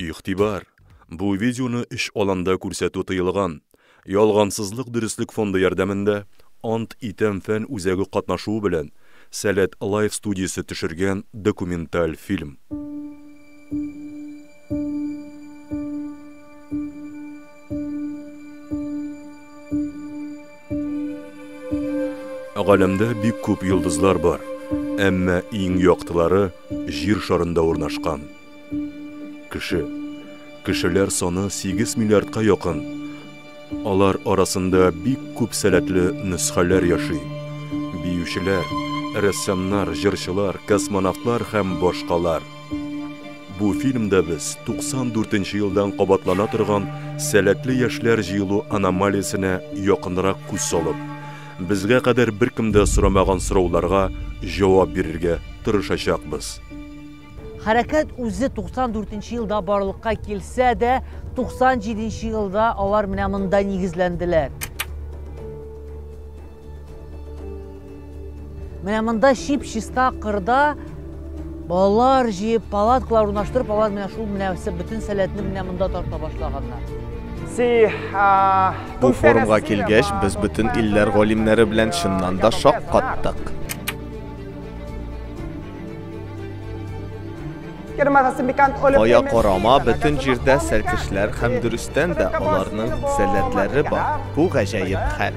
Ихтибар, бу видеоны иш аланда күрсәтү тыелган. Ялгансызлык дөрестлек фонды ярдәмендә Ант итәм фән үзәге катнашуы белән Сәләт Лайф студиясе төшергән документаль фильм. Галәмдә бик күп йолдызлар бар, әмма иң яктылары җир шарында урнашкан. Кешеләр саны 8 миллиардка якын. Алар арасында бик күп сәләтле нөсхәләр яши. Биючеләр, рәссамнар, җырчылар, космонавтлар һәм башкалар. Бу фильмда без 94 елдан кабатлана торган сәләтле яшьләр җыелу аномалиясенә якынрак күз салып, безгә кадәр беркемдә сорамаган сорауларга җавап бирергә тырышачакбыз. Хәрәкәт үзе 94 елда барлыкка килсә дә, 97 елда алар менә монда нигезләнделәр. Менә монда чип-чиста кырда балалар җыеп, палаткалар урнаштырып, алар менә шул бөтен сәләтне менә монда тарта башлаганнар. Бу форумга килгәч, без бөтен илләр галимнәре белән чыннан да шок каттык. Ая карама бөтен җирдә сәлкешләр һәм дөрестән дә аларның сәләтләре бар. Бу гаҗәеп хәл.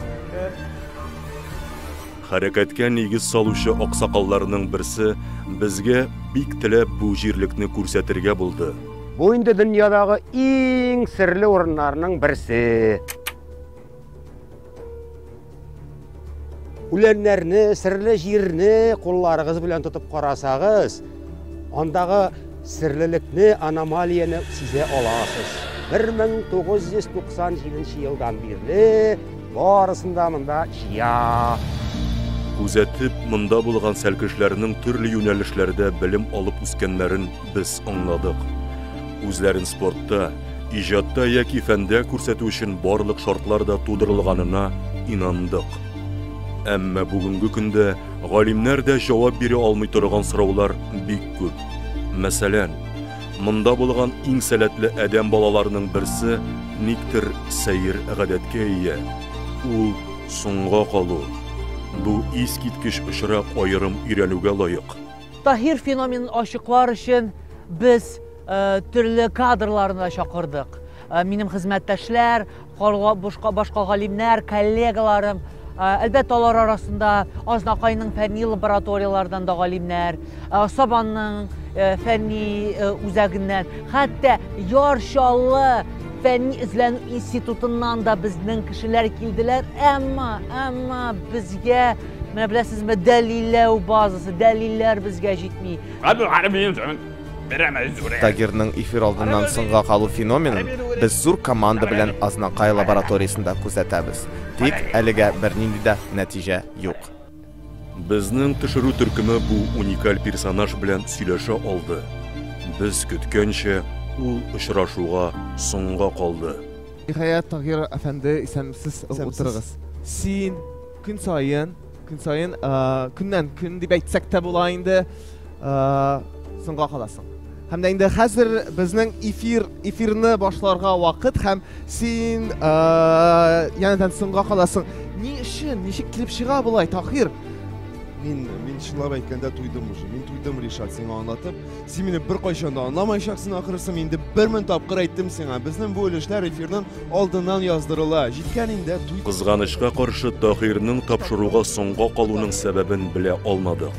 Хәрәкәткә нигез салучы аксакалларның берсе безгә бик теләп бу җирлекне күрсәтергә булды. Бу инде дөньядагы иң серле урыннарның берсе. Үләннәрне, серле җирне кулларыгыз белән тотып карасагыз, андагы серлелекне, аномалияны сизә аласыз. 1997 елдан бирле барысында монда җыя. Күзәтеп, монда булган сәлкешләрнең төрле юнәлешләрдә белем алып үскәннәрен без аңладык. Үзләрен спортта, иҗатта яки фәндә күрсәтү өчен барлык шартлар да тудырылганына инандык. Әмма бүгенге көндә галимнәр дә җавап бирә алмый торган сораулар бик күп. Мәсәлән, монда булган иң сәләтле адәм балаларының берсе никтер сәер гадәткә ия. Ул соңга калу. Бу искиткеч очрак аерым өйрәнүгә лаек. Таһир феноменын ачыклар өчен без төрле кадрларны чакырдык. Минем хезмәттәшләр, башка галимнәр, коллегаларым, әлбәттә алар арасында Азнакайның фәнни лабораториялардан да галимнәр, Сабанның фәнни үзәгеннән, хәтта Яршаллы фәнни эзләнү институтыннан да безнең кешеләр килделәр, әмма безгә, менә беләсезме, дәлилләү базасы, дәлилләр безгә җитми. Тагирның эфир алдыннан соңга калу феноменын без зур команда белән Азнакай лабораториясында күзәтәбез. Тик әлегә бернинди дә нәтиҗә юк. Безнең төшерү төркеме бу уникаль персонаж белән сөйләшә алды. Без көткәнчә ул очрашуга соңга калды. Ниһаять, Тагир әфәнде, исәнмесез утырыгыз. Син көн сайын, көннән көн дип әйтсәк тә була инде, соңга каласың. Һәм дә инде хәзер безнең эфирны башларга вакыт һәм син янәдән соңга каласың. Ни өчен, ничек килеп чыга булай, Тагир? Мин чынлап әйткәндә туйдым уже. Мин туйдым, Ришат, сиңа аңлатып. Син мине беркайчан да аңламаячаксың, ахрысы инде 1000 тапкыр әйттем сиңа. Безнең бу өлешләр эфирның алдыннан яздырыла. Җиткән инде туй. Кызганычка каршы Тагирның тапшыруга соңга калуның сәбәбен белә алмадык.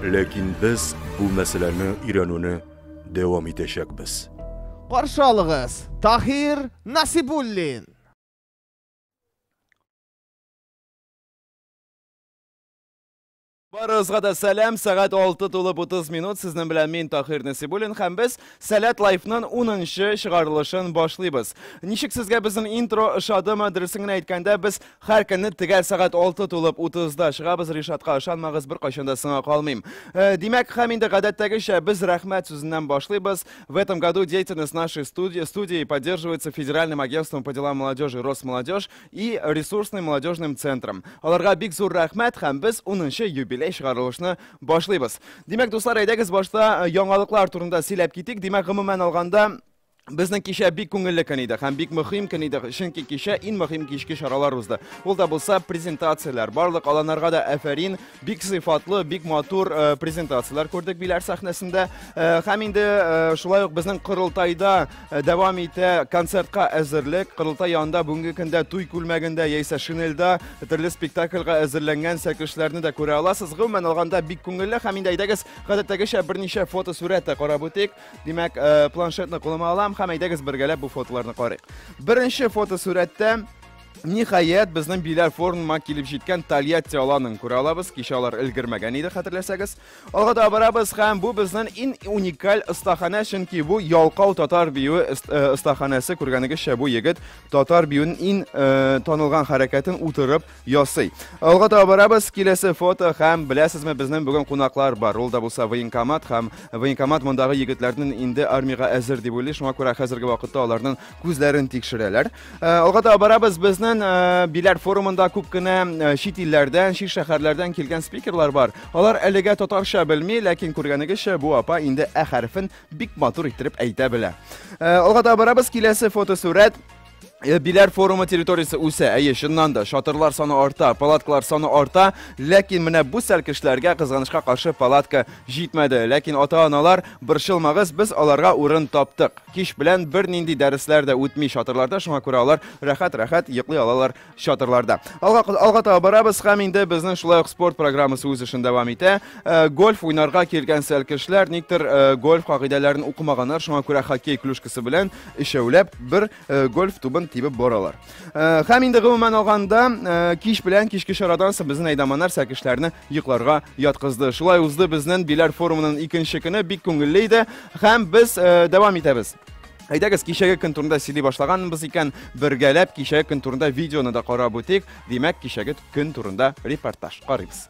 Ләкин без бу мәсьәләне өйрәнүне дәвам итәчәкбез. Каршы алыгыз, Тагир Насибуллин. Барыгызга да сәлам, сәгать 6:30 сезнең белән мин Таһир Насибуллин һәм без Сәләт Лайфның 10нчы чыгарылышын башлыйбыз. Ничек сезгә безнең интро ошадымы? Дөресен әйткәндә, без һәр көнне төгәл сәгать 6:30-да чыгабыз. Ришатка ышанмагыз, беркайчан да сиңа калмыйм. Димәк, һәм инде гадәттәгечә без рәхмәт сүзеннән башлыйбыз. В этом году деятельность нашей студии поддерживается Федеральным агентством по делам молодежи Росмолодежь и ресурсным молодежным центром. Аларга бик зур рәхмәт һәм без 10нчы юбилей чыгарылышны башлыйбыз. Димәк, дуслар, әйдәгез башта яңалыклар турында сөйләп китик. Димәк, гомумән алганда Безнең кичә бик күңелле көн иде һәм бик мөһим көн иде. Чөнки кичә иң мөһим кичке чаралар узды. Ул да булса презентациялар. Барлык аланнарга да афәрин, бик сыйфатлы, бик матур презентациялар күрдек биләр сәхнәсендә. Һәм инде шулай ук безнең Кырылтайда дәвам итә концертка әзерлек. Кырылтай янында бүгенге көндә туй күлмәгендә яисә шинельдә төрле спектакльгә әзерләнгән сәкешләрне дә күрә аласыз. Гомумән алганда бик күңелле һәм инде әйдәгез гадәттәгечә берничә фотосурәт тә карап үтик. Димәк, планшетны кулыма алам һәм әйдәгез бергәләп бу фотоларны карыйк. Беренче фотосурәттә ниһаять безнең биләр форумына килеп җиткән Тольятти аланын күрә алабыз. Кичә алар өлгермәгән иде, хәтерләсәгез. Алга да барабыз һәм бу безнең иң уникаль остахана, чөнки бу Ялкау татар биюе остаханасы. Күргәнегезчә, бу егет татар биюенең иң танылган хәрәкәтен утырып ясый. Алга да барабыз, киләсе фото һәм беләсезме, безнең бүген кунаклар бар. Ул да булса военкомат һәм военкомат мондагы егетләрнең инде армиягә әзер дип уйлый. Шуңа күрә хәзерге вакытта аларның күзләрен тикшерәләр. Алга да барабыз, безнең биләр форумында күп кенә чит илләрдән, чит шәһәрләрдән килгән спикерлар бар. Алар әлегә татарча белми, ләкин күргәнегезчә, бу апа инде хәрефен бик матур иттереп әйтә белә. Алга да барабыз, киләсе фотосурәт. Биләр форумы территориясы үсә, чыннан да шатырлар саны арта, палаткалар саны арта, ләкин менә бу сәлкешләргә кызганычка каршы палатка җитмәде. Ләкин ата-аналар, борчылмагыз, без аларга урын таптык. Кич белән бернинди дәресләр дә үтми шатырларда, шуңа күрә алар рәхәт йоклый алалар шатырларда. Алга барабыз һәм инде безнең шулай ук спорт программасы үз эшен дәвам итә. Гольф уйнарга килгән сәлкешләр, никтер гольф кагыйдәләрен укымаганнар, шуңа күрә хоккей клюшкасы белән ишәүләп бер гольф тубын тибеп боралар. Һәм инде гомумән алганда кич белән кичке чарадан соң безнең әйдәманнар сәкешләрне йокларга яткызды. Шулай узды безнең биләр форумының икенче көне, бик күңелле иде һәм без дәвам итәбез. Әйдәгез, кичәге көн турында сөйли башлаганбыз икән, бергәләп кичәге көн турында видеоны да карап үтик. Димәк, кичәге көн турында репортаж карыйбыз.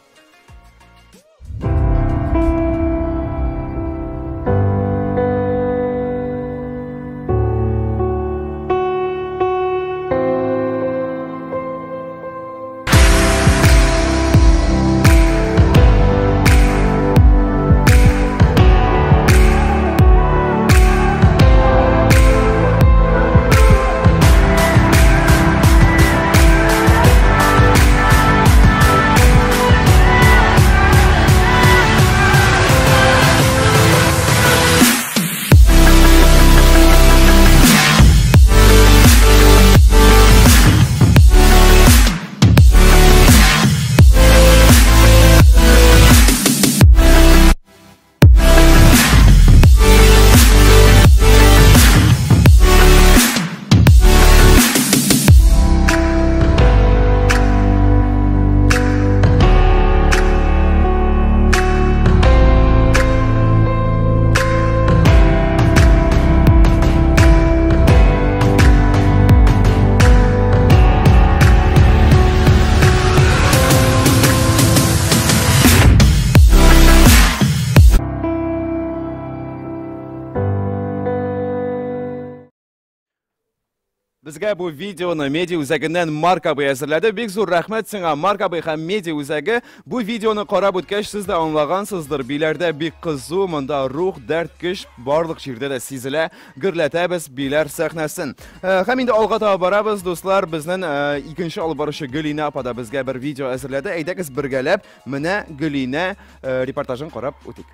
Безгә бу видеоны медиа үзәгеннән Марк абый әзерләде. Бик зур рәхмәт сиңа, Марк абый һәм медиа үзәге. Бу видеоны карап үткәч, сез дә аңлагансыздыр. Биләрдә бик кызу, монда рух, дәрт, көч барлык җирдә дә сизелә. Гөрләтәбез биләр сәхнәсен. Һәм инде алга таба барабыз, дуслар. Безнең икенче алып баручы Гөлинә апа да безгә бер видео әзерләде. Әйдәгез бергәләп менә Гөлинә репортажын карап үтик.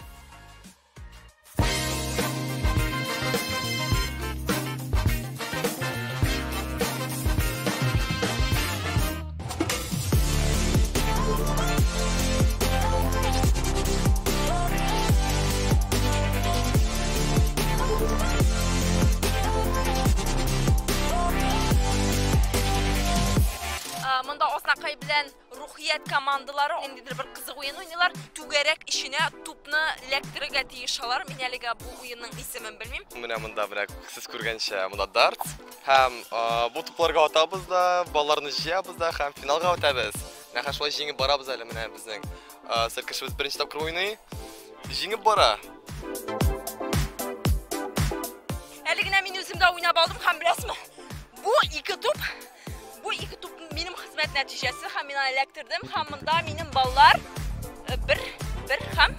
Рухият командалары индидер бер кызык уен уйныйлар. Түгәрәк ишенә тупны лектригә тиешалар. Мин әлегә бу уенның исемен белмим. Менә монда сез күргәнчә монда дарт һәм бу тупларга атабыз да, балларны җыябыз да һәм финалга үтәбез. Нәһә шулай җиңеп барабыз әле менә безнең сәркешебез беренче тапкыр уйный. Җиңеп бара. Әле генә мин үзем дә уйнап алдым һәм беләсезме? Бу ике туп минем хезмәт нәтиҗәсе һәм мин аны эләктердем һәм монда минем баллар 1 һәм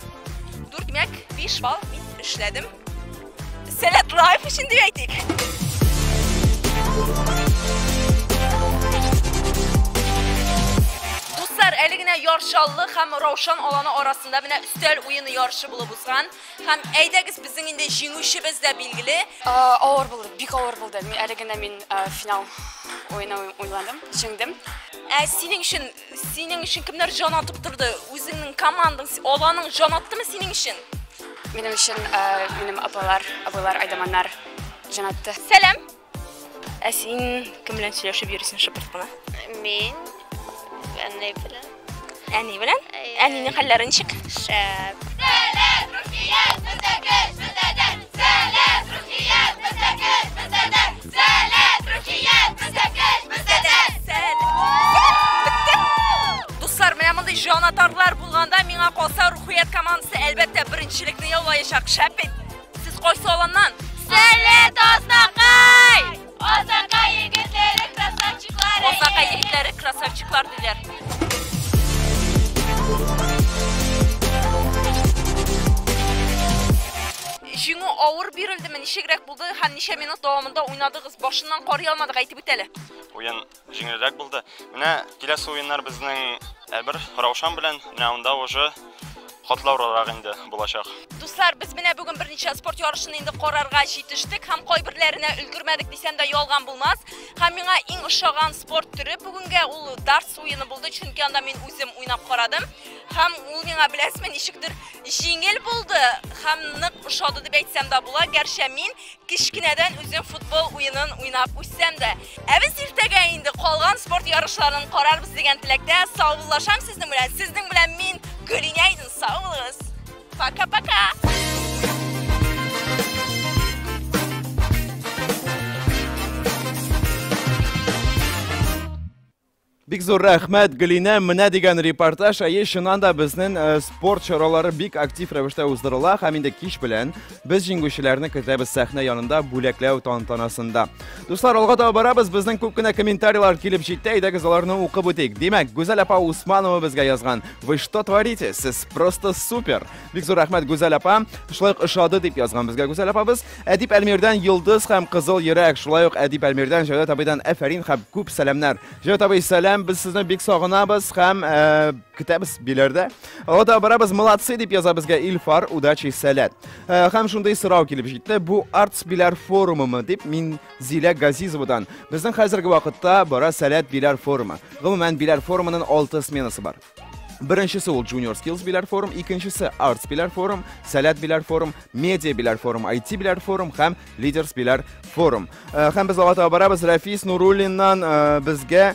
4, димәк 5 балл мин эшләдем. Сәләт лайф үшін деп әйтейік. Dostlar, əliginə yarışallı, həm Ravşan alanı arasında mənə üstəl oyunu yarışı bulub uzğan. Həm əydəqiz bizim indi jingüşimiz də bilgili. Ağır buldu, bik ağır buldu. Əliginə mən final oyunu oynadım, jingdim. Senin için kimler can atıp durdu? Özünün komandın, alanın can attı mı senin için? Benim için benim abalar, aydamanlar can attı. Selam. Sen kimle söyleşip yürüsün şıpırt bana? Ben anne bilen. Anne bilen? Annenin hallerin çık. Şab. Selet Ruhiyet müstakil müsteden. Selet Ruhiyet müstakil müsteden. Selet Ruhiyet müstakil müsteden. Dostlar, mənə bunday can atarlar bulğanda mənə qalsa Ruhiyet komandası əlbəttə birincilikni yollayacaq. Şəbət, siz qoysa olandan. Selet Osakay. Osakay yigitleri krasavçıklar. Osakay yigitleri krasavçıklar deyirlər. Жиңу ауыр берілді мен нешегірек болды, хан неше минут davamında oynadığız, başından qarıya almadıq, айтып өтелі. Ойын жеңілірек болды. Міне келесі ойындар біздің әлбір Раушан білен, міне онда уже қатлауырақ енді болашақ. Dostlar, biz mine bugün bir neçə sport yarışını indi qararğa жетіштік. Hem qoybirlərinə ülgürmədik desəm də yolğan bulmaz. Hem mine en uşağan sport türü. Bugünkə ulu darts oyunu buldu. Çünki anda men özüm oynap qaradım. Hem ulu mene biləsimən işikdir жеңіл buldu. Hem nıq uşadı deyib etsəm də bula. Gerçi men kiçkinədən özüm futbol oyunun oynap üssəm də. Əviz irtəgə indi qalğan sport yarışlarının qararımız degan tiləkdə sağollaşam sizin bilən men Gülüneydin, sağ olunuz. Paka paka. Bik zor rəhmət Gülünə mənə degan reportaj ayı şundan da biznin sport çaraları bik aktiv rəvişdə uzdırıla. Həmin də kiş bilən biz jingüşlərini kütəbiz səhnə yanında büləkləv tantanasında. Dostlar, olğa da barabız bizdən көп künə kommentariyalar kelib жетті, əydəqiz onlarını oqıb ötək. Demək, Gözəl apa Usmanova bizə yazған. Вы что tворите? Siz просто super. Bik zor rəhmət Gözəl apa. Şulayıq ışadı deyib yazған bizə Gözəl apa biz. Ədib Əlmirdən Yıldız, həm Qızıl Yürək. Şulayıq Ədib Əlmirdən Cəvdət abidən əfərin, həm көп sələmlər. Cəvdət abi sələm. Biz sizden bik sağınabız, hem kütəbiz bilirdə. O da barabız mılatsı deyib yaza bizə İlfar, Udaçi Sələt. Hem şunday sırav kelib жетті. Bu Arts Bilər Forumu mu deyib min Zilə Qazizovadan. Bizden hazırki vaqtda bara Sələt Bilər Forumu. Gümumən Bilər Forumunun 6 smenası var. Birincisi ol Junior Skills Bilər Forum, ikincisi Arts Bilər Forum, Sələt Bilər Forum, Media Bilər Forum, IT Bilər Forum, hem Leaders Bilər Forum. Hem biz lağata barabız Rəfis Nurulindan bizgə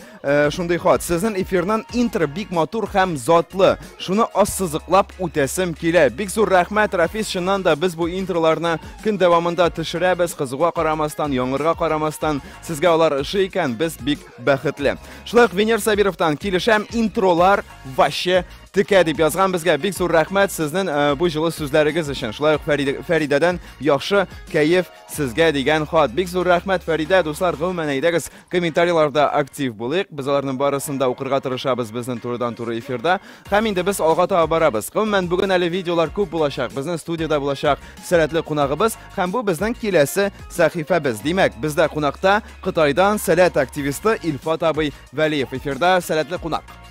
şunday xat. Sizin efirdən intro bik matur hem zatlı. Şunu az sızıqlap ötəsim kilə. Bik zor rəhmət Rəfis şundan da biz bu introlarını gün davamında tışırəbiz, qızığa qaramasdan, yağırğa qaramasdan. Sizgə olar ışı ikən biz bik bəxitli. Şulaq Vener Sabirovdan kilişəm introlar vaşe Tükə deyib yazğan bizə bik zor rəhmət sizin bu жылы sözləriniz üçün. Şulayıq Fəridədən yaxşı keyif sizgə degan xat. Bik zor rəhmət Fəridə. Dostlar, gümumən əydəqiz kommentariyalarda aktiv buluyıq. Biz onların barısında oqırğa tırışabız bizden turdan turu efirdə. Həm indi biz alğata barabız. Gümumən bugün əli videolar көп bulaşaq. Bizden studiyada bulaşaq sərətli qonağımız. Həm bu bizden kiləsi səhifəbiz. Demək, bizdə qonaqda Qıtaydan sələt aktivisti İlfat abi Vəliyev efirdə sələtli qonaq.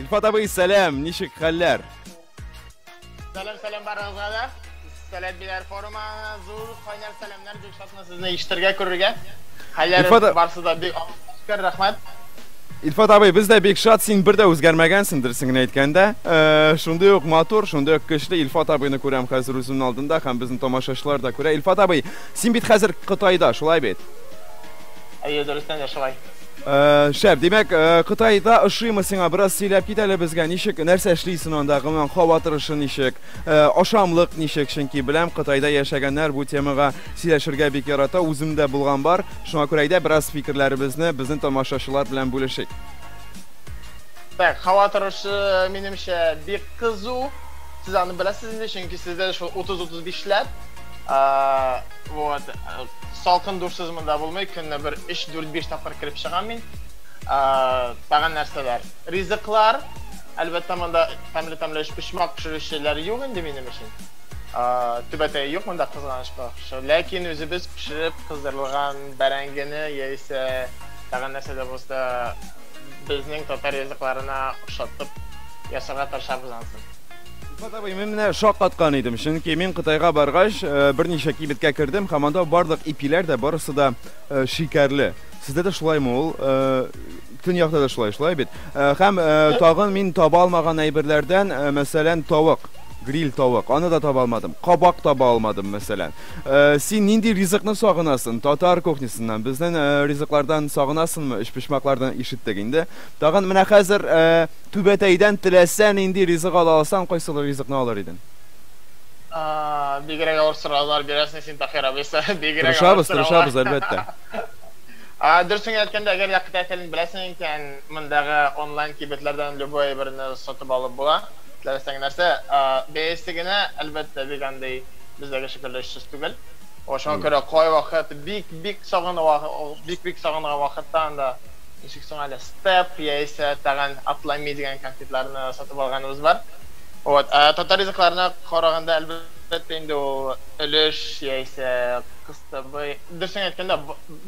İlfat abi selam, nişik haller? Selam barınızға da. Sələt Bilər Foruma zor qaynar selamlar göstərmək sizinlə iştirgə көрürgə. Hallar barsı da bir şükür rəhmət. İlfat abi biz de bek şat sen bir de özgərməgənsindir singin aytkanda. Şunda yox motor, şunda yox kışlı İlfat abini görəm hazır özünün aldında, hem bizim tamaşaçılar da görə. İlfat abi, sen bit hazır Qıtayda, şulay bit? Ayı dürüstən də şulay. Şəb, demək Qıtayda ışıyımı sənə biraz silab ketələ bizgə nişik nərsə işləysin onda, qımən xavatır ışı nişik, aşamlıq nişik, çünki biləm Qıtayda yaşaganlar bu temağa siləşirgə bek yarata, özümdə bulğan var. Şuna görəkdə biraz fikirlərimizni bizim tamaşaçılar bilən bölüşək. Xavatır ışı menimcə bir qızı, siz anı biləsiniz, çünki sizdə 30-35'lər. Salqın dursuzmunda bulmayı, günde bir 3-4-5 tapır kirip çıqan men. Tağın нәрселәр. Ризыклар, әлбәттә монда тәмле пешмак пешерүчеләр юк инде минем өчен. Түбәтәй юк монда кызганыч пешерүче. Ләкин үзебез пешереп кыздырылган бәрәңгене яисә тагын нәрсәдә булса безнең татар ризыкларына ошатып ясарга тырышабыз ансын. Фатабай, мен менә шаккаткан идем, чөнки мин Кытайга баргач, берничә кибеткә кирдем, һәм анда барлык ипиләр дә барысы да шикәрле. Сездә дә шулаймы ул? Төньякта да шулай бит. Һәм тагын мин таба алмаган әйберләрдән, мәсәлән, тавык, гриль тавык, аны да таба алмадым. Кабак таба алмадым, мәсәлән. Син нинди ризыкны сагынасың? Татар кухнясыннан, безнең ризыклардан сагынасыңмы? Ишпишмаклардан ишеттек инде. Тагын менә хәзер Түбәтәйдән теләсәң инде ризык ала алсаң, кайсы ризыкны алыр идең? Бигрәк авыр сораулар бирәсең син, Таһир абый. Бигрәк Тырышабыз, әлбәттә. Дөресен әйткәндә, әгәр Кытай телен беләсең икән, мондагы онлайн кибетләрдән любой берне сатып алып була. Теләсәң нәрсә, бәясе генә әлбәттә бик андай бездәге шикелле эшсез түгел. Ошоңа күрә кай вакыт бик сагынган вакытта анда ничек соң әле степ яисә тагын атламый дигән конфетларны сатып алганыбыз бар. Вот, татар ризыкларына караганда әлбәттә инде ул өлеш яисә кыстыбы. Дөресен әйткәндә,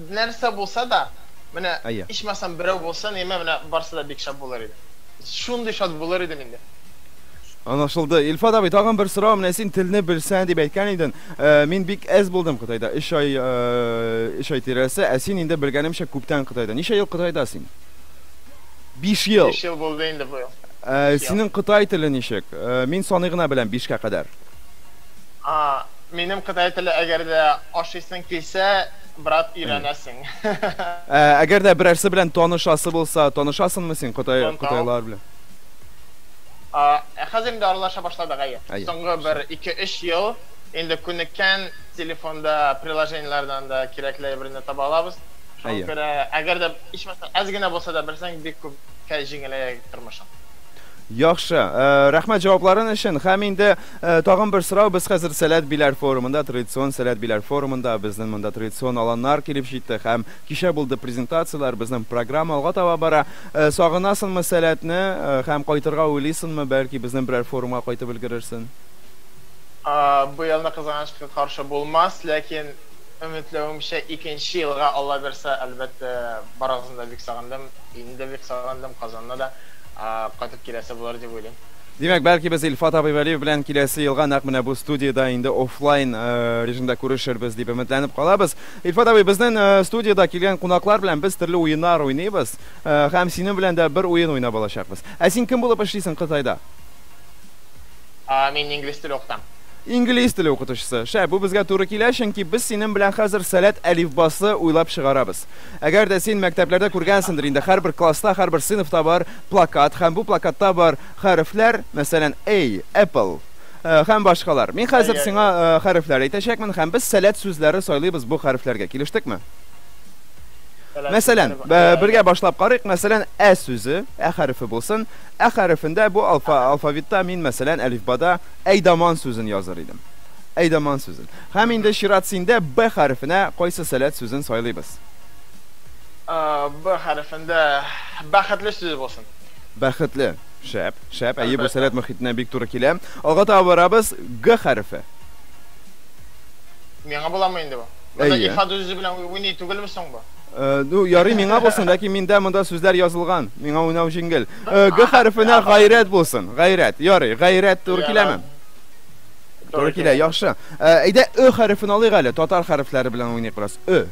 нәрсә булса да, менә ичмасам берәү булса, неме менә барсы да бик шат булыр иде. Шундый шат булыр иде инде. Anlaşıldı. İlfat abi, tağın bir sıra menə sən tilini bilsən deyə əykən idin. Min bik əz buldum Qıtayda. 3 ay tirəsi, əsin indi bilgənimcə küpdən Qıtayda. Neçə il Qıtaydasın? 5 yıl. 5 yıl buldu indi bu yıl. Senin Qıtay tili neçək? Min sanığına bilən 5-ə qədər. Benim Qıtay tili əgər də aşıysın kilsə, brat öyrənəsin. Əgər də birərsi bilən tanışası bulsa, tanışasınmı sen Qıtaylar bilən? Hazır indi aralaşa başladık ayı. Soңғы bir 2-3 yıl indi күнеккән telefonda приложениялардан да кирәкле берне таба алабыз. Шуңа күрә әгәр дә ичмәсәң әз генә булса да белсәң бик күп җиңеләя тормышың. Yaxşı, rəhmət cavabların üçün. Həm indi tağın bir sıra biz hazır Sələt Bilər forumunda, tradision Sələt Bilər forumunda bizdən mında tradision alanlar kilib şitdi. Həm kişə buldu prezentasiyalar bizdən proqram alğa tava bara. Sağınasınmı Sələtni, həm qaytırğa uylısınmı, bəlkə bizdən birər foruma qaytıb bilgirirsin? Bu yılda qızanışqa qarşı bulmaz, lakin ümitləyimcə ikinci yılğa Allah versə əlbəttə barağızında bik sağındım, indi bik sağındım Qazanda da. Qaytıb kiləsi bular deyə oylayım. Demək, bəlkə biz İlfat Abibəliyev bilən kiləsi yılğa naq mənə bu studiyada indi offline rejimdə görüşürüz deyib ümitlənib qalabız. İlfat abi, bizdən studiyada gələn qonaqlar bilən biz türlü oyunlar oynayırıq. Həm senin bilən də bir oyun oynab alacaqız. Sən kim olub işləyirsən Qıtayda? Mən ingilis dili oxutam. İngilis dili oxutucusu. Bu bizə to'g'ri kelar, chunki biz senin bilan hozir Sələt əlifbası o'ylab chiqaramiz. Agar da sen maktablarda ko'rgansindir, endi har bir klassda, har bir sinfda bor plakat, ham bu plakatda bor harflar, masalan A, apple, ham boshqalar. Men hozir senga harflar aytacakman, ham biz Sələt so'zlari saylaymiz bu harflarga. Kelishdikmi? Mesela birga başlap qarayıq. Mesela ə sözü, ə hərfi bulsun. Ə hərfində bu alfabetdə min mesela əlifbada əydaman sözünü yazır idim. Əydaman sözün. Həm indi şiratsində B hərfinə qaysı Sələt sözünü saylayırıq? B hərfində bəxtli sözü bulsun. Bəxtli. Şəb. Əyi bu Sələt mühitinə bik to'g'ri kelar. Alğa tabarabız G hərfi. Menga bulamı indi bu? Məndə ifade sözü bilən oynay tugulmusun bu? Yarı menga bulsun, lakin menda mında sözlər yazılgan. Menga oynav jingil. G hərfinə qeyrət bulsun. Qeyrət. Yarı, qeyrət to'g'ri kelarmi? To'g'ri kelar, yaxshi. Ayda Ö hərfini alayıq hələ. Tatar hərfləri bilan oynayıq biraz. Ö.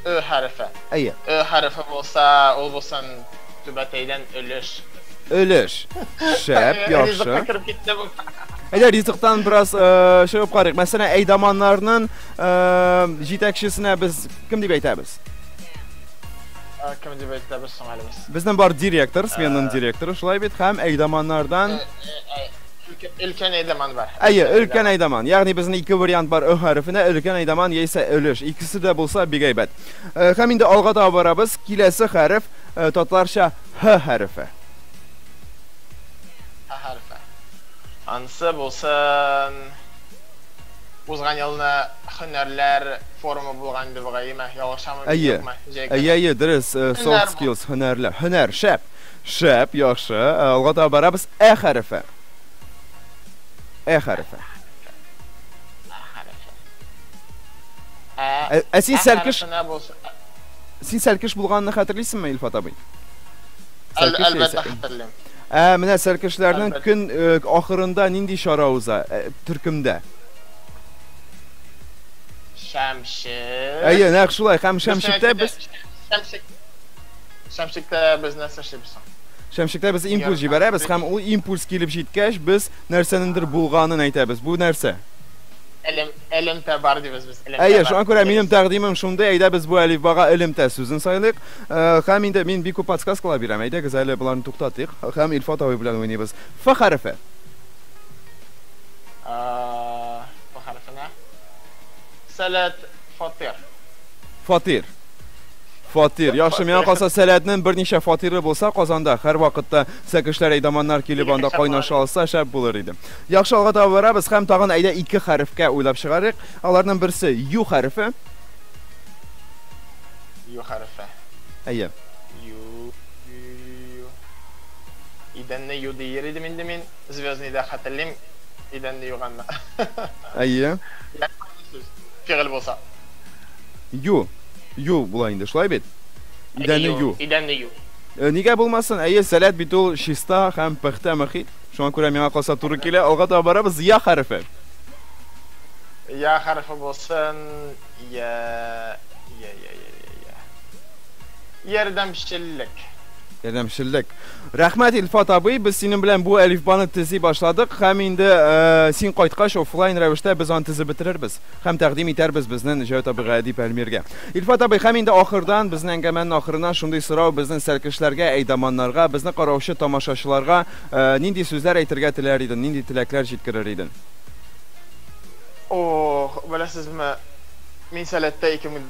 Ö hərfi. Əyə. Ö hərfi bolsa, ol bolsan Түбәтәйdən ölüş. Ölüş. Şəb, yaxşı. Ayda rizqdan biraz şey olub qarayıq. Məsələn, əydamanlarının yetakçisinə biz kim deyib aytamiz? Kim deyib aytamiz so'ngəlimiz? Bizdən var direktor, smenin direktoru, şulay bit, həm əydamanlardan Ülkən eydaman var. Əyə, ülkən eydaman. Yəni bizin iki variant var Ö hərfinə, ülkən eydaman yesə ölüş. İkisi də bulsa bir qeybət. Həm indi alğa da varabız, kiləsi hərf tatlarşa H hərfi. H hərfi. Hansı bulsun узган елны һөнәрләр форумы булган дип гайма, ялгышамы юкмы? Әйе, дөрес, soft skills, һөнәрләр. Һөнәр, шәп. Шәп, яхшы. Алга таба барабыз. Ә хәрефе. Ә хәрефе. Син сәлкеш. Син сәлкеш булганны хәтерлисеңме, Илфат абый? Әлбәттә хәтерлим. Менә сәлкешләрнең көн ахырында нинди чара уза төркемдә? Шәмшик. Әйе, нәкъ шулай. Һәм шәмшиктә без Шәмшиктә без нәрсә эшлибез? Шәмшиктә без импульс җибәрәбез һәм ул импульс килеп җиткәч без нәрсәнеңдер булганын әйтәбез. Бу нәрсә? Элемтә бар дибез без. Әйе, шуңа күрә минем тәкъдимем шундый, әйдә без бу әлифбага элемтә сүзен сайлыйк. Һәм инде мин бик күп подсказкалар бирәм. Әйдәгез әле буларны туктатыйк. Һәм Илфат абый белән уйныйбыз. Ф хәрефе. Ф хәрефенә. Сәләт фатир. Фатир. Фатир. Яхшы, миңа калса сәләтнең берничә фатиры булса Казанда һәр вакытта сәкешләр әйдаманнар килеп анда кайнаша алса шәп булыр иде. Яхшы, алга таба барабыз һәм тагын әйдә ике хәрефкә уйлап чыгарыйк. Аларның берсе ю хәрефе. Ю хәрефе. Әйе. Ю. Идәнне ю дияр идем инде мин. Звездный да хәтерлим. Идәнне юганны. Әйе. Фигыль булса. Ю. Ю була инде, шулай бит? Идәнне ю. Идәнне ю. Нигә булмасын? Әйе, сәләт бит ул чиста һәм пөхтә мөхит. Шуңа күрә миңа калса туры килә. Алга таба барабыз я хәрефе. Я хәрефе булсын. Ярдәмчеллек. Ярдәмчеллек. Рәхмәт Илфат абый, без синең белән бу әлифбаны төзи башладык һәм инде син кайткач офлайн рәвештә без аны төзеп бетерербез һәм тәкъдим итәрбез безнең Җават абыйга дип Әлмиргә. Илфат абый, һәм инде ахырдан безнең әңгәмәнең ахырына шундый сорау безнең сәркешләргә, әйдаманнарга, безне караучы тамашачыларга нинди сүзләр әйтергә теләр идең, нинди теләкләр җиткерер идең? Беләсезме, мин сәләттә 2000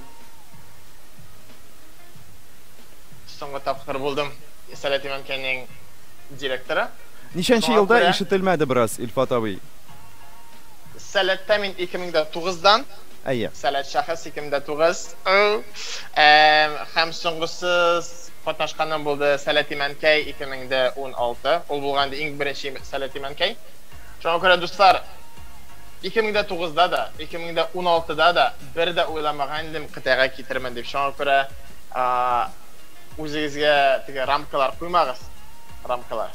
соңгы тапкыр булдым. Сәләт Иманкәнең директоры. Ничәнче елда ишетелмәде бераз Илфат абый? Сәләттә мин 2009-дан. Әйе. Сәләт шәхес 2009. Һәм соңгысы катнашканым булды Сәләт Иманкәй 2016. Ул булганда иң беренче Сәләт Иманкәй. Шуңа күрә дуслар, 2009-да да, 2016-да да бер дә уйламаган идем кытайга китермен дип. Шуңа күрә үзегезгә теге рамкалар куймагыз. Рамкалар.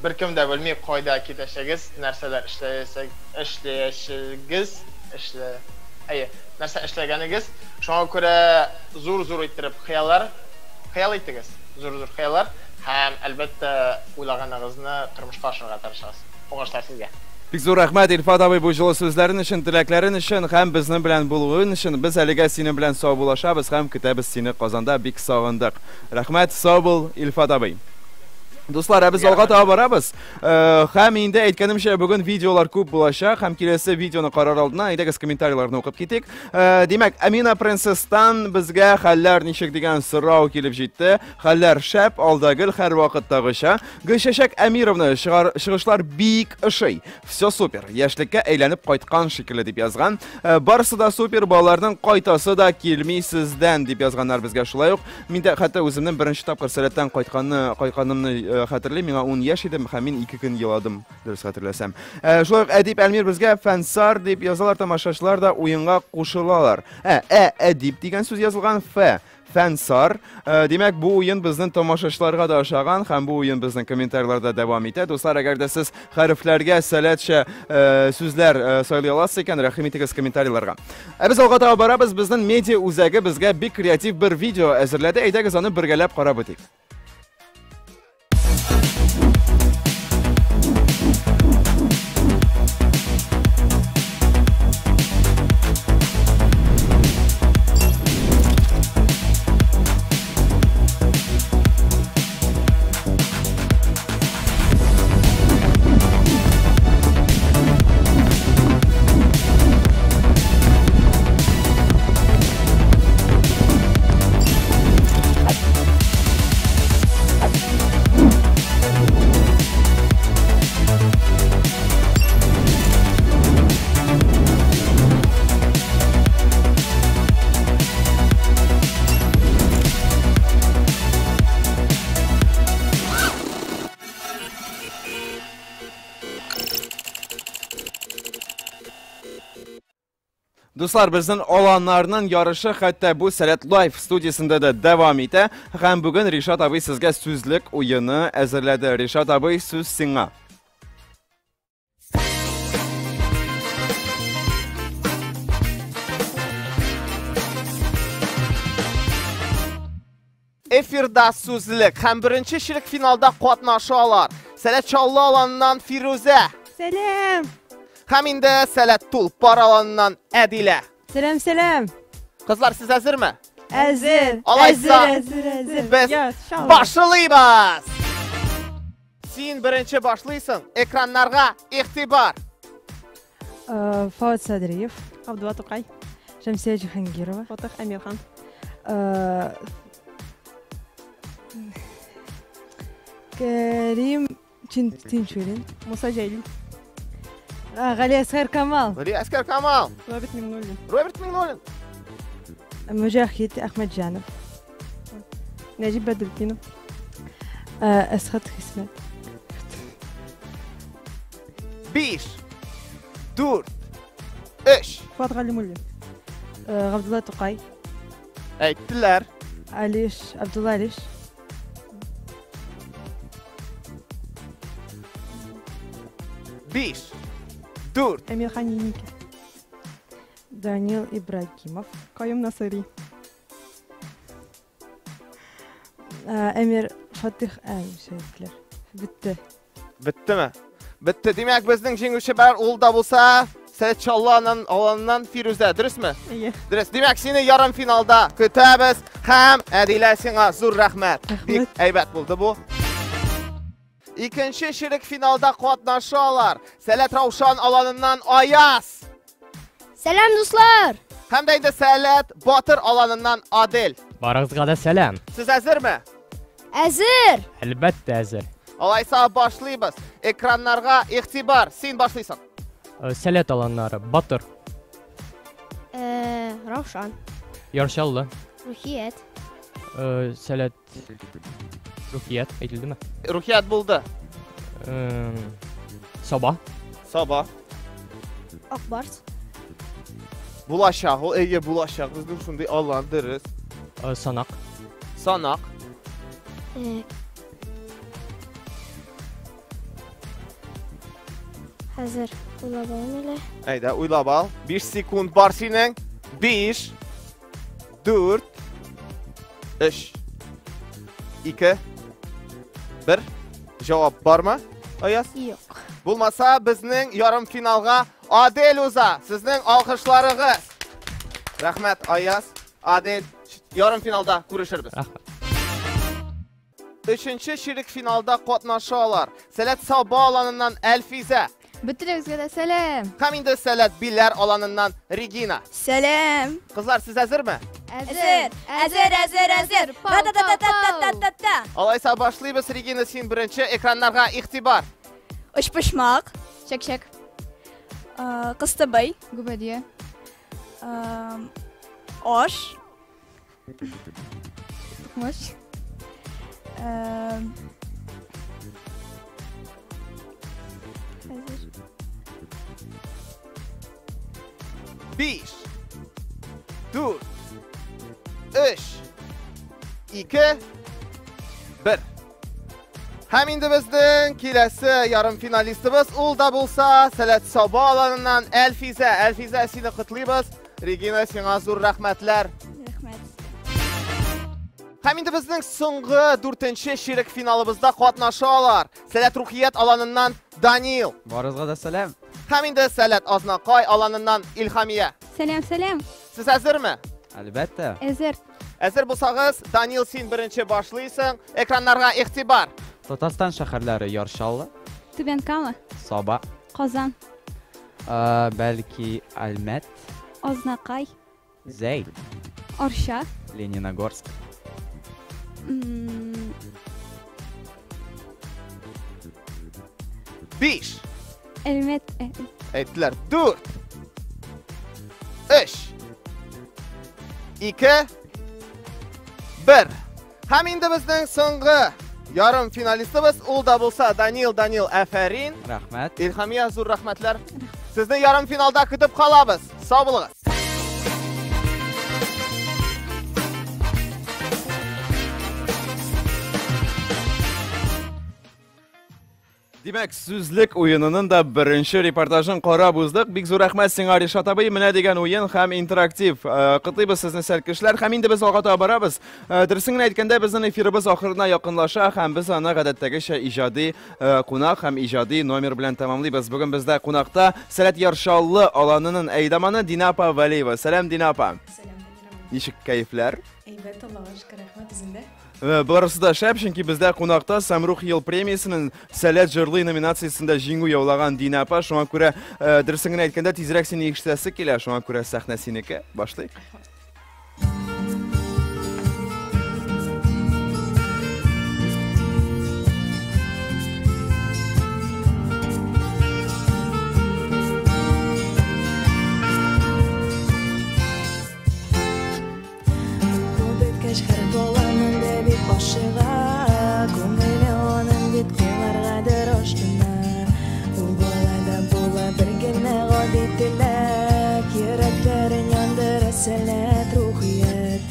Беркем дә белми кайда китәчәгез, нәрсәләр эшләячәгез, нәрсә эшләгәнегез. Шуңа күрә зур-зур иттереп хыял итегез. Зур-зур хыяллар һәм әлбәттә уйлаганыгызны тормышка ашырга тырышасыз. Уңышлар сезгә. Бик зур рәхмәт Илфат абый бу җылы сүзләрен өчен, теләкләрен өчен һәм безнең белән булуың өчен. Без әлегә синең белән сау булашабыз һәм көтәбез сине Казанда, бик сагындык. Рәхмәт, сау бул Илфат абый. Дуслар, без алга таба барабыз. Һәм инде әйткәнемчә, бүген видеолар күп булачак һәм киләсе видеоны карар алдына әйдәгез комментарийларны укып китик. Димәк, Амина Принцесстан безгә хәлләр ничек дигән сорау килеп җитте. Хәлләр шәп, алдагы һәр вакыттагыча. Гөлчәчәк Әмировны чыгышлар бик ошый. Все супер. Яшьлеккә әйләнеп кайткан шикелле дип язган. Барысы да супер, балаларның кайтасы да килми сездән дип язганнар безгә шулай ук. Мин дә хәтта үземнең беренче тапкыр сәләттән кайтканымны хәтерлим, миңа 10 яшь идем һәм мин 2 көн еладым, дөрес хәтерләсәм. Шулай ук Әдип Әлмир безгә фәнсар дип язалар, тамашачылар да уенга кушылалар. Әдип дигән сүз язылган фәнсар. Димәк, бу уен безнең тамашачыларга да ошаган һәм бу уен безнең комментарийларда дәвам итә. Дуслар, әгәр дә сез хәрефләргә сәләтчә сүзләр сайлый аласыз икән, рәхим итегез комментарийларга. Без алга таба барабыз, безнең медиа үзәге безгә бик креатив бер видео әзерләде. Әйдәгез аны бергәләп карап үтик. Dostlar, bizning olanlarının yarışı hatta bu Salat Live studiyasında da devam ete. Hem bugün Rişat abi sizge sözlük oyunu hazırladı. Rişat abi söz sana. Efirda sözlük hem birinci şirik finalda qatnaşalar. Salat Çallı alanından Firuze. Selam. Hem indi Salat Tulpar alanından Adile. Selam selam. Kızlar siz hazır mı? Hazır. Alaysa hazır. biz başlayız. Sen birinci başlaysın. Ekranlarga ihtibar. Fuat Sadriyev, Abdullah Tokay, Şemsiye Cihangirova, Fatih Emirhan. Kerim Tinçulin, Musa Ceylin. Gali Asker Kamal. Gali Asker Kamal. Robert Mignolin. Mücahit Ahmet Canov. Necip Bedrettinov. Eshat Hizmet. 1 4 3 Fuat Galimulli. Abdullah Tokay. Aytdiler. Aliş, Abdullah Aliş. Bir, dört. Emirhan Yenik. Daniel İbrahimov. Kayyum Nasiri. Emir Fatih şeyler. Bitti. Bitti mi? Bitti. Demek bizning jenguvchi ulda bo'lsa, Salat Çallı alanından Firuze, dürüst mü? İyi. Dürüst. Demek seni yarım finalda kütəbiz. Hem Adile sana zur rahmet. Bek aybat buldu bu. İkinci şirik finalda qatnaşalar. Salat Ravşan alanından Ayaz. Selam dostlar. Hem de indi Salat Batır alanından Adil. Barınızga da selam. Siz hazır mı? Hazır. Elbette hazır. Alaysa başlayız. Ekranlarga ihtibar. Sen başlaysan. Salat alanları Batır. Ravşan. Yarşallı. Ruhiyet. Salat Ruhiyet aytildi mi? Ruhiyet buldu. Sabah. Sabah. Akbars. Bulaşaq, o ege bulaşaq. Bizden şunday allandırız. Sanak. Sanak. Hazır. Uylabağım elə. Hayda uylab al. 1 sekund var senin. 1 4 3 2 1 Cevap var mı? Ayaz? Yok. Bulmasa bizning yarım finalga Adil uza. Sizning alkışlarınız. Rahmet Ayaz. Adil yarım finalda görüşürüz. Üçüncü şirik finalda qatnaşalar. Salat Sabah alanından Elfize. Bütünüzge de selam. Hem indi Salat Biller alanından Regina. Selam. Kızlar siz hazır mı? Hazır. Ta. Alaysa başlayız. Regina sen birinci ekranlarga ihtibar. Uçpışmak. Şak. Kıstabay. Gubadiye. Oş. Tıkmış. Hazır. 1 4 3 2 1 Hem indi bizden kilesi yarım finalistimiz ulda bulsa Salat Sabah alanından Elfize. Elfize seni kutlayız. Regina sana zur rahmetler. Rahmet. Hem indi bizden soңғы 4-nче şirik finalımızda qatnaşalar. Salat Ruhiyet alanından Daniel. Barınızga da selam. Hem indi Salat Aznaqay alanından İlhamiye. Selam. Siz hazır mı? Elbette. Hazır. Hazır bulsağız Daniel sen birinci başlaysın. Ekranlarga ihtibar. Tatastan şəhərləri Yarşallı. Tübenkama. Sabah. Qazan. Belki Almet. Oznaqay. Zey. Orşa. Leninogorsk. Bir. Elmet. Ettiler. 4 3 2 1 Hem indi bizden soңғы yarım finalistimiz ulda bulsa Daniel aferin. Rahmet. İlhamiye zur rahmetler. Sizni yarım finalda kütüp kalabız. Sağ olunuz. Demek sözlük oyununun da birinci reportajın qarab uzdik. Bik zor rəhmət singə Rişat abi. Mənə degan oyun həm interaktiv. Qıtlayız sizni sərkişlər. Həm indi biz oğa tabarabız. Dərsini aytganda bizning efirimiz axırına yaxınlaşa. Həm biz ana qədətdəki ijadi qonaq, həm ijadi nomer bilan tamamlayız. Bugün bizdə qonaqda Sələt Yarşallı alanının eydamanı Dinapa Valiyeva. Salam Dinapa. Salam. Nişik keyiflər? Eyvət, Allah'a şükür, rəhmət izində. Burası da şəb, çünki bizdə qonaqda Samruq Yıl Premiyasının Sələt Jırlı nominasiyasında jingu yavlağan Dinapa. Şuna görə dərsini aytganda tezrək seni yetişdəsi gələ. Şuna görə səhnəsiniki. Başlayıq. Sələt ruhiyyət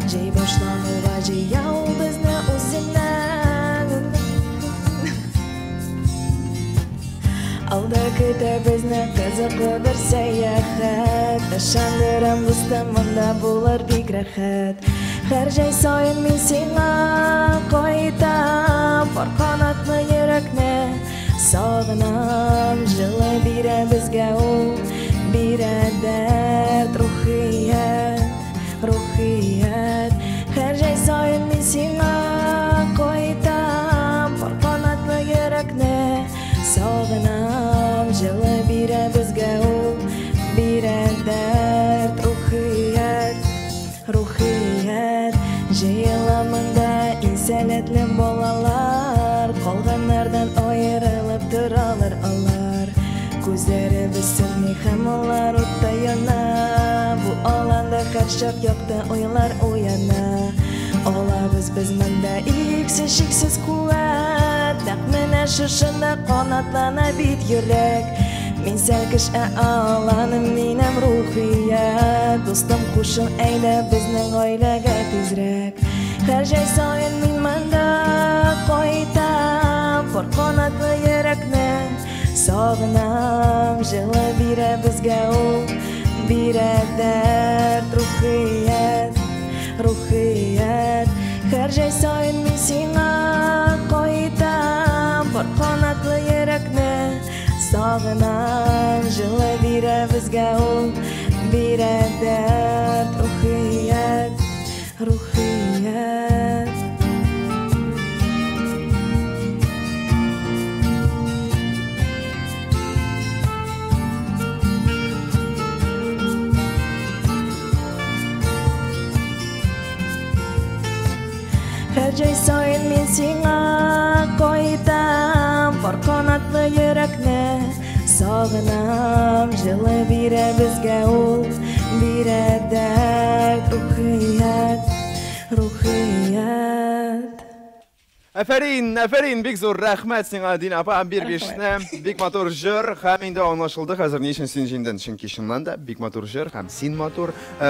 Cey başlanığa ceyav bizni o'zindən Alda kıta bizni qiziqli bir sayohat Tashandirim bustamında bo'lar bek rahat Har joy soyin men senga qo'yitam Bor qanotli yurakni sog'inam Jili bera bizga u bera dard ruhiyat ruhiyat Har joy soyin men senga qo'yitam Bor qanotli yurakni sog'inam Jili bera bizga u bera dard ruhiyat ruhiyat Jeylamında insalatli bolalar Qolganlardan ayrilib turalar allar Ko'zlari bisilmay hammalar o'tda yona Bu olanda qarshab yoqda o'ylar o'yana Olamiz biz manda cheksiz quvvat Naq mana shu shunda qanotlana bit yurak Men selkish olanim menam ruhiyat Do'stim qo'shin ayla bizning oilaga tezrak Har joy soyin men manda qo'yitam Bor qanotli yurakni sog'inam Jili bera bizga u bera dard ruhiyat ruhiyat Har joy soyin men senga qo'yitam Bor qanotli yurakni sog'inam Jili bera bizga u bera dard ruhiyat ruhiyat Har joy soyin men senga qo'yitam Bor qanotli yurakni sog'inam Jili bera bizga u bera dard ruhiyat ruhiyat Aferin, bek zo'r rahmat senga Dinapa. Bir beşne, bek motor jir, ham endi anlaşıldı. Hazır ne için sinjinden çünkü şunlanda bek motor jir, ham sin motor,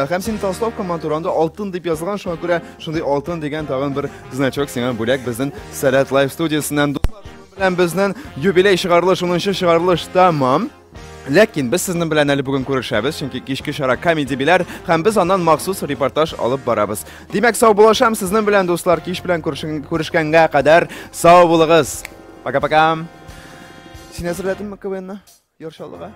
ham sin Толстовка motorunda altın deb yozilgan. Şuna göre şunday altın degan tag'in bir значок senga bo'lak bizning Sələt Live studiyasidan do'stlar bilan bizning yubiley shigarilish 10-chi shigarilish tamam. Lakin biz sizning bilan hali bugun ko'rishamiz, chunki kechki shara komediyalar ham biz ondan maxsus reportaj olib boramiz. Demak, sog' bo'lisham sizning bilan do'stlar, kech bilan ko'rishganga qadar sog' bo'ling'iz. Paka. Sen hazırladın mı KVN'ni? Yarşallığa.